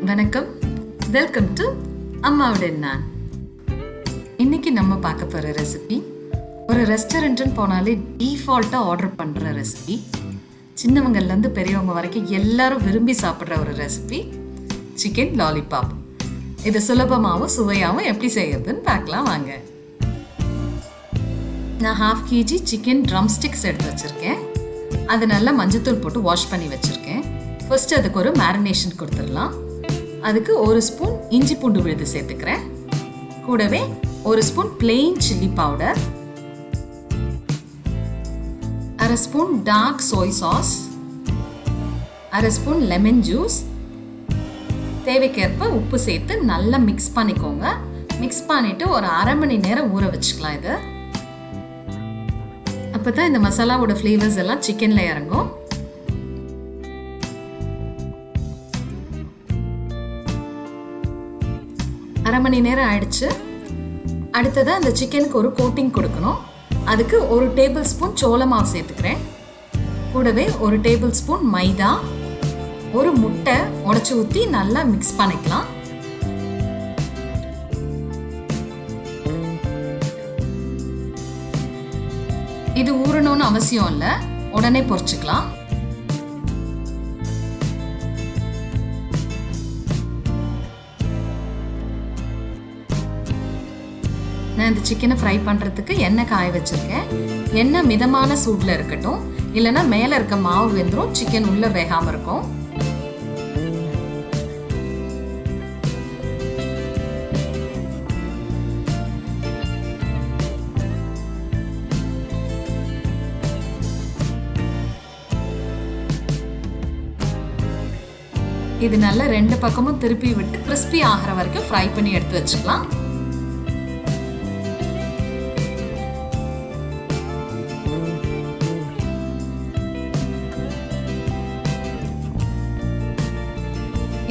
வணக்கம், welcome to அம்மாவுடன்னான். இன்னைக்கு நம்ம பார்க்க போகிற ரெசிபி ஒரு ரெஸ்டாரண்ட்டுன்னு போனாலே டீஃபால்ட்டாக ஆர்டர் பண்ணுற ரெசிபி. சின்னவங்கள்லேருந்து பெரியவங்க வரைக்கும் எல்லாரும் விரும்பி சாப்பிட்ற ஒரு ரெசிபி, சிக்கன் லாலிபாப். இது சுலபமாகவும் சுவையாகவும் எப்படி செய்யறதுன்னு பார்க்கலாம் வாங்க. நான் 1/2 kg சிக்கன் ட்ரம் ஸ்டிக்ஸ் எடுத்து வச்சுருக்கேன். அது நல்லா மஞ்சத்தூள் போட்டு வாஷ் பண்ணி வச்சுருக்கேன். ஃபர்ஸ்ட் அதுக்கு ஒரு மேரினேஷன் கொடுத்துடலாம். அதுக்கு 1 ஸ்பூன் இஞ்சி பூண்டு விழுது சேர்த்துக்கிறேன். கூடவே 1 spoon plain chilli powder, 1/2 spoon dark soy sauce, 1/2 spoon lemon juice, தேவைக்கேற்ப உப்பு சேர்த்து நல்லா மிக்ஸ் பண்ணிக்கோங்க. மிக்ஸ் பண்ணிட்டு ஒரு 1/2 மணி நேரம் ஊற வச்சுக்கலாம். இது அப்பதான் இந்த மசாலாவோட ஃப்ளேவர்ஸ் எல்லாம் சிக்கன்ல இறங்கும். அரை மணி நேரம் ஆயிடுச்சு. அடுத்ததாக அந்த சிக்கனுக்கு ஒரு கோட்டிங் கொடுக்கணும். அதுக்கு 1 டேபிள் ஸ்பூன் சோள மாவு சேர்த்துக்கிறேன். கூடவே 1 டேபிள் ஸ்பூன் மைதா, 1 முட்டை உடைச்சு ஊற்றி நல்லா மிக்ஸ் பண்ணிக்கலாம். இது ஊறணும்னு அவசியம் இல்லை, உடனே பொரிச்சுக்கலாம். நான் இந்த சிக்கனை ஃப்ரை பண்ணுறதுக்கு எண்ணெய் காய வச்சுருக்கேன். எண்ணெய் மிதமான சூடில் இருக்கட்டும், இல்லைன்னா மேலே இருக்க மாவு வெந்துடும், சிக்கன் உள்ளே வேகாமல் இருக்கும். இது நல்லா 2 பக்கமும் திருப்பி விட்டு கிறிஸ்பி ஆகிற வரைக்கும் ஃப்ரை பண்ணி எடுத்து வச்சுக்கலாம்.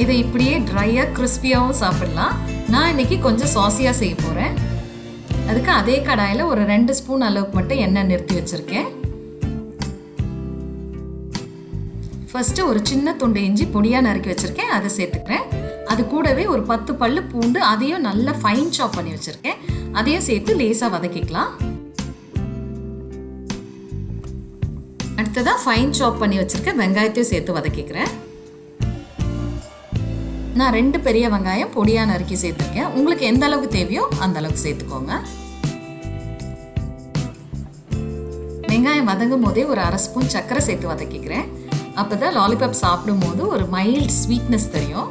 இதை இப்படியே ட்ரையாக கிறிஸ்பியாகவும் சாப்பிடலாம். நான் இன்னைக்கு கொஞ்சம் சாஸியாக செய்ய போகிறேன். அதுக்கு அதே கடாயில் ஒரு 2 ஸ்பூன் அளவுக்கு மட்டும் எண்ணெய் நிறுத்தி வச்சுருக்கேன். ஃபர்ஸ்ட்டு ஒரு சின்ன துண்டு இஞ்சி பொடியாக நறுக்கி வச்சுருக்கேன், அதை சேர்த்துக்கிறேன். அது கூடவே ஒரு 10 பல்லு பூண்டு, அதையும் நல்லா ஃபைன் சாப் பண்ணி வச்சுருக்கேன், அதையும் சேர்த்து லேசாக வதக்கிக்கலாம். அடுத்ததாக ஃபைன் சாப் பண்ணி வச்சுருக்க வெங்காயத்தையும் சேர்த்து வதக்கிக்கிறேன். நான் 2 பெரிய வெங்காயம் பொடியாக நறுக்கி சேர்த்துருக்கேன். உங்களுக்கு எந்த அளவுக்கு தேவையோ அந்த அளவுக்கு சேர்த்துக்கோங்க. வெங்காயம் வதங்கும் போதே ஒரு 1/2 ஸ்பூன் சர்க்கரை சேர்த்து வதக்கிக்கிறேன். அப்போ தான் லாலிபாப் சாப்பிடும் போது ஒரு மைல்ட் ஸ்வீட்னஸ் தெரியும்.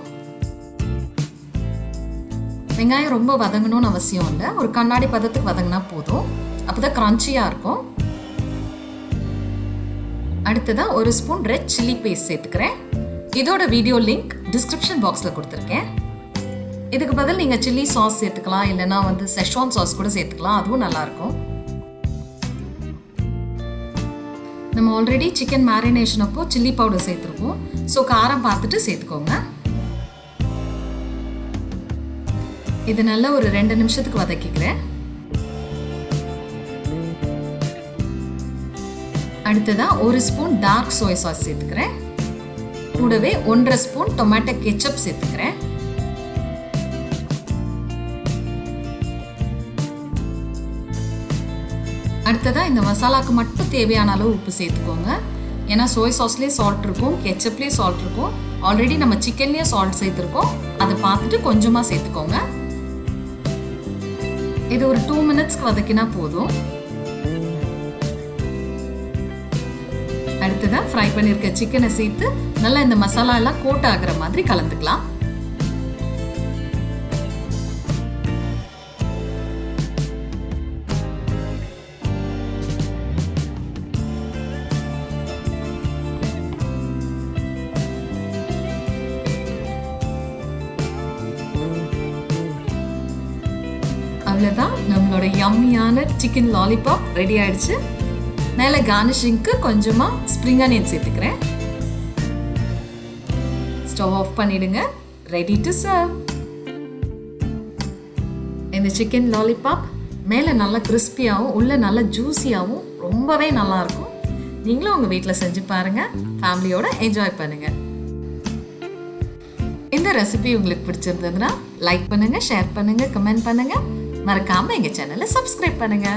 வெங்காயம் ரொம்ப வதங்கணும்னு அவசியம் இல்லை, ஒரு கண்ணாடி பதத்துக்கு வதங்கினா போதும். அப்போ தான் கிரன்ச்சியாக இருக்கும். அடுத்ததாக 1 ஸ்பூன் ரெட் சில்லி பேஸ்ட் சேர்த்துக்கிறேன். இதோட வீடியோ லிங்க் டிஸ்கிரிப்ஷன் பாக்ஸில் கொடுத்துருக்கேன். இதுக்கு பதில் நீங்கள் சில்லி சாஸ் சேர்த்துக்கலாம், இல்லைனா செஷ்வான் சாஸ் கூட சேர்த்துக்கலாம், அதுவும் நல்லாயிருக்கும். நம்ம ஆல்ரெடி சிக்கன் மேரினேஷன் அப்போ சில்லி பவுடர் சேர்த்துருக்கோம். ஸோ காரம் பார்த்துட்டு சேர்த்துக்கோங்க. இது நல்லா ஒரு 2 நிமிஷத்துக்கு வதக்கிக்கிறேன். அடுத்ததாக 1 ஸ்பூன் டார்க் சோய் சாஸ் சேர்த்துக்கிறேன். கூடவே 1/2 ஸ்பூன் டொமேட்டோ கெச்சப் சேர்த்துக்கிறேன். அடுத்ததாக இந்த மசாலாவுக்கு மட்டும் தேவையான அளவு உப்பு சேர்த்துக்கோங்க. ஏன்னா சோய் சாஸ்லேயே சால்ட் இருக்கும், கெச்சப்லேயே சால்ட் இருக்கும், ஆல்ரெடி நம்ம சிக்கன்லேயே சால்ட் சேர்த்துருக்கோம். அதை பார்த்துட்டு கொஞ்சமாக சேர்த்துக்கோங்க. இது ஒரு 2 மினிட்ஸ்க்கு வதக்கினா போதும். அடுத்ததாக ஃப்ரை பண்ணியிருக்க சிக்கனை சேர்த்து நல்லா இந்த மசாலா எல்லாம் கோட் ஆகிற மாதிரி கலந்துக்கலாம். அவ்வளோதான், நம்மளோட யம்மியான சிக்கன் லாலிபாப் ரெடி ஆயிடுச்சு. மேலே கார்னிஷிங்க்கு கொஞ்சமாக ஸ்ப்ரிங் ஆனியன் சேர்த்துக்கிறேன். ஸ்டவ் ஆஃப் பண்ணிடுங்க. Ready to serve. இந்த சிக்கன் லாலிபாப் மேலே நல்லா கிறிஸ்பியாகவும் உள்ள நல்லா ஜூஸியாகவும் ரொம்பவே நல்லாயிருக்கும். நீங்களும் உங்கள் வீட்டில் செஞ்சு பாருங்கள், ஃபேமிலியோட என்ஜாய் பண்ணுங்கள். இந்த ரெசிபி உங்களுக்கு பிடிச்சிருந்ததுன்னா லைக் பண்ணுங்க, ஷேர் பண்ணுங்க, கமெண்ட் பண்ணுங்க. மறக்காம எங்க சேனலை சப்ஸ்கிரைப் பண்ணுங்க.